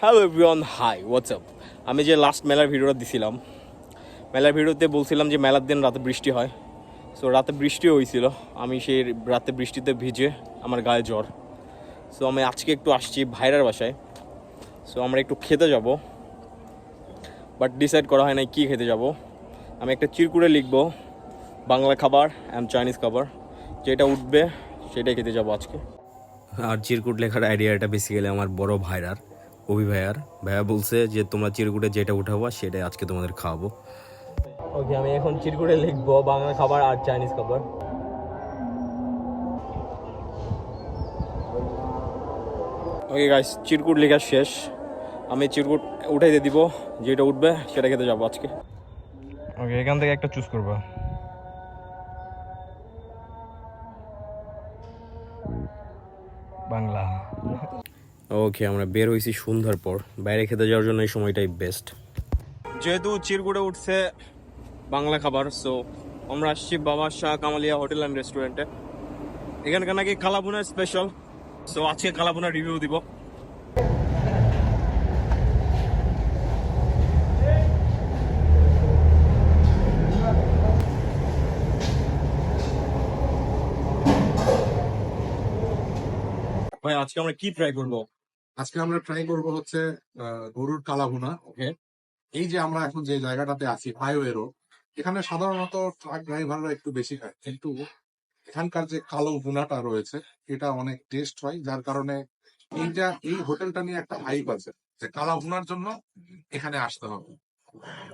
Hello everyone, high WhatsApp. আমি যে last মেলার ভিডিওটা দিছিলাম, মেলার ভিডিওতে বলছিলাম যে মেলার দিন রাতে বৃষ্টি হয়। সো রাতে বৃষ্টিও হয়েছিল। আমি সেই রাতে বৃষ্টিতে ভিজে আমার গায়ে জ্বর। সো আমি আজকে একটু আসছি ভাইরার বাসায়। সো আমরা একটু খেতে যাব, বাট ডিসাইড করা হয় নাই কী খেতে যাব। আমি একটা চিরকুটে লিখবো বাংলা খাবার অ্যান্ড চাইনিজ খাবার, যেটা উঠবে সেটাই খেতে যাব আজকে। আর চিরকুট লেখার আইডিয়াটা বেসিক্যালি আমার বড় ভাইয়ার, ভাইয়া বলছে যে তোমরা চিরকুটে যেটা উঠাবো সেটাই আজকে তোমাদের খাওয়াবো। ওকে, আমি এখন চিরকুটে লিখবো বাংলা খাবার আর চাইনিজ খাবার। ওকে গাইস, চিরকুট লেখা শেষ। আমি চিরকুট উঠাইতে দিব, যেটা উঠবে সেটা খেতে যাবো আজকে। ওকে, এখান থেকে একটা চুজ করবো। বাংলা। ওকে, আমরা বের হয়েছি সন্ধ্যার পর। বাইরে খেতে যাওয়ার জন্য এই সময়টাই বেস্ট। যেহেতু চিরকুটে উঠছে বাংলা খাবার, সো আমরা আসছি বাবা শাহ কামালিয়া হোটেল অ্যান্ড রেস্টুরেন্টে। এখানকার নাকি কালাভুনা স্পেশাল, সো আজকে কালাভুনার রিভিউ দিব। ভাই আজকে আমরা কি ট্রাই করবো? আজকে আমরা ট্রাই করব হচ্ছে গরুর কালাভুনা। ওকে। এই যে আমরা এখন যে জায়গাটাতে আছি হাইওয়ে রোড, এখানে সাধারণত ট্রাক ড্রাইভাররা একটু বেশি খায়, কিন্তু এখানকার যে কালো ভুনাটা রয়েছে এটা অনেক টেস্ট হয়, যার কারণে এই হোটেলটা নিয়ে একটা হাইপ আছে যে কালা ভুনার জন্য এখানে আসতে হবে।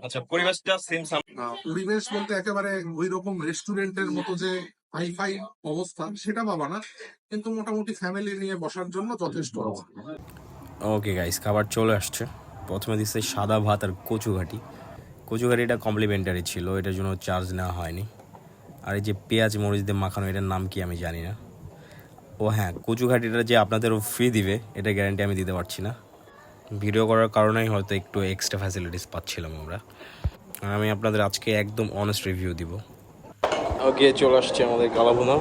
আচ্ছা, পরিবেশটা সেম সাম? পরিবেশ বলতে একেবারে ওই রকম রেস্টুরেন্টের মতো যে হাইফাই অবস্থা সেটা পাবা না, কিন্তু মোটামুটি ফ্যামিলি নিয়ে বসার জন্য যথেষ্ট আছে। ওকে গাইস, খাবার চলে আসছে। প্রথমে দিচ্ছে সাদা ভাত আর কচুঘাটি। কচুঘাটিটা কমপ্লিমেন্টারি ছিল, এটার জন্য চার্জ নেওয়া হয়নি। আর এই যে পেঁয়াজ মরিচ দিয়ে মাখানো, এটার নাম কি আমি জানি না। ও হ্যাঁ, কচুঘাটিটা যে আপনাদেরও ফ্রি দিবে এটা গ্যারান্টি আমি দিতে পারছি না। ভিডিও করার কারণেই হয়তো একটু এক্সট্রা ফ্যাসিলিটিস পাচ্ছিলাম আমরা। আর আমি আপনাদের আজকে একদম অনেস্ট রিভিউ দিব। ওকে, চলে আসছে আমাদের কালাভুনা।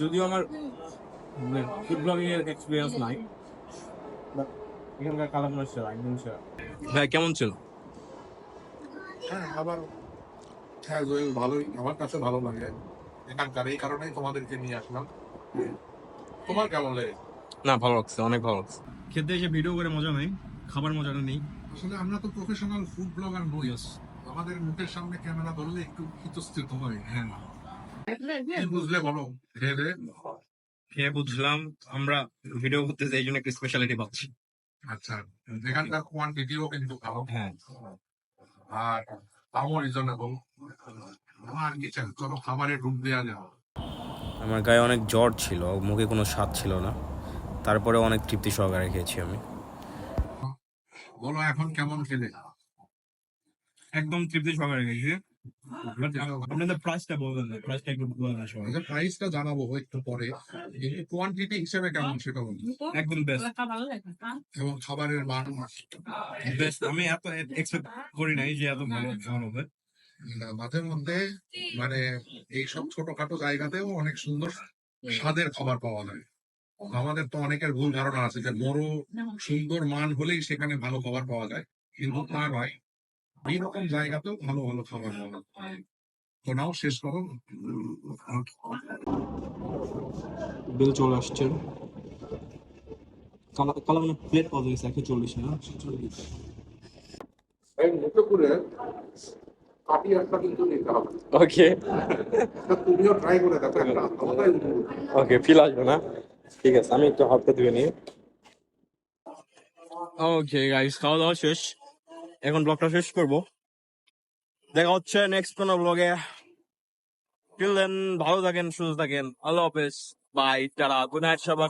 যদিও আমার ফুড ব্লগিং এর এক্সপিরিয়েন্স নাই, বাট এখানকার কালাভুনা সেরা, একদম সেরা। ভাই কেমন ছিল? হ্যাঁ, আবার হ্যাঁ জুয়েল, ভালোই, আমার কাছে ভালো লাগে এখানকার, এই কারণেই তোমাদেরকে নিয়ে আসলাম। তোমার কেমন লাগে? না, ভালো লাগছে, অনেক ভালো লাগছে। খেতে এসে ভিডিও করে মজা নেই, খাবার মজাটা নেই। আসলে আমরা তো প্রফেশনাল ফুড ব্লগার নই, আমাদের মুখের সামনে ক্যামেরা ধরলে একটু ইতস্তত হয়। হ্যাঁ, কি বুঝলে বলো? খেয়ে দে। খেয়ে বুঝলাম আমরা ভিডিও করতে এই জন্য একটা স্পেশালিটি পাচ্ছি। আচ্ছা, এখানকার কোয়ান্টিটিও কিন্তু ভালো, হ্যাঁ। আর দামও রিজনেবল। আর কি চাই, চলো খাবারে ডুব দেওয়া যাও। আমার গায়ে অনেক জ্বর ছিল, মুখে কোনো স্বাদ ছিল না, তারপরে অনেক তৃপ্তি সহকারে খেয়েছি আমি। বলো এখন কেমন খেলে? একদম তৃপ্তি সহকারে খেয়েছি। আপনাদের প্রাইসটা বলবেন না, প্রাইসটা একটু বলবেন না সবাই। প্রাইসটা জানাবো একটু পরে, কিন্তু কোয়ান্টিটি হিসেবে কেমন সেটা বলি। একদম বেস্ট। এবং খাবারের মান বেস্ট, আমি এত এক্সপেক্ট করি নাই যে এত ভালো খাবার হবে। মাঝে মধ্যে মানে এইসব ছোটখাটো জায়গাতেও অনেক সুন্দর স্বাদের খাবার পাওয়া যায়। আমাদের তো অনেকের ভুল ধারণা আছে যে বড় সুন্দর মান হলেই সেখানে ভালো খাবার পাওয়া যায়, কিন্তু তা নয়, এইরকম জায়গাতেও ভালো ভালো খাবার পাওয়া যায়। তো নাও, শেষ করো। বিল চলে আসছে। কালা মানে প্লেট কত গেছে? 140 না? এই মুখে পুরে কাটিয়ারটা কিন্তু নিতে হবে। ওকে। তুমিও ট্রাই করে দেখো, একটা আলাদাই অনুভূতি। ওকে, ফিল আসবে না? ঠিক আছে, আমি একটু হাতটা ধুয়ে নিই। ওকে গাইস, খাওয়া দাওয়া শেষ, এখন ব্লগটা শেষ করব। দেখা হচ্ছে নেক্সট কোনো ব্লগে। টিল দেন ভালো থাকেন, সুস্থ থাকেন, আল্লাহ হাফেজ, বাই, টাটা, গুড নাইট, সবাই।